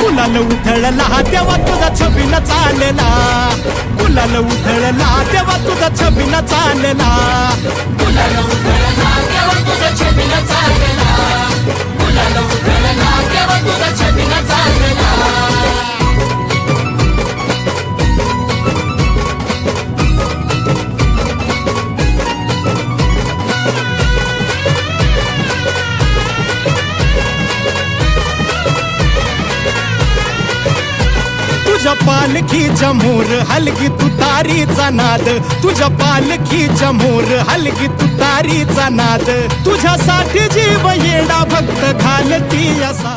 गुलाल उधळला तेव्हा तुझा छबीला चालला, गुलाल उधळला तेव्हा तुझा छबीला चालला, गुलाल उधळला तेव्हा तुझा छबीला चालला, गुलाल उधळला तेव्हा तुझा छबीला चालला. तुझ्या पालखीच्या मोर हलगी तुतारीचा नाद, तुझ्या पालखीच्या मोर हलगी तुतारीचा नाद, तुझ्यासाठी जीव येडा भक्त घालती असा.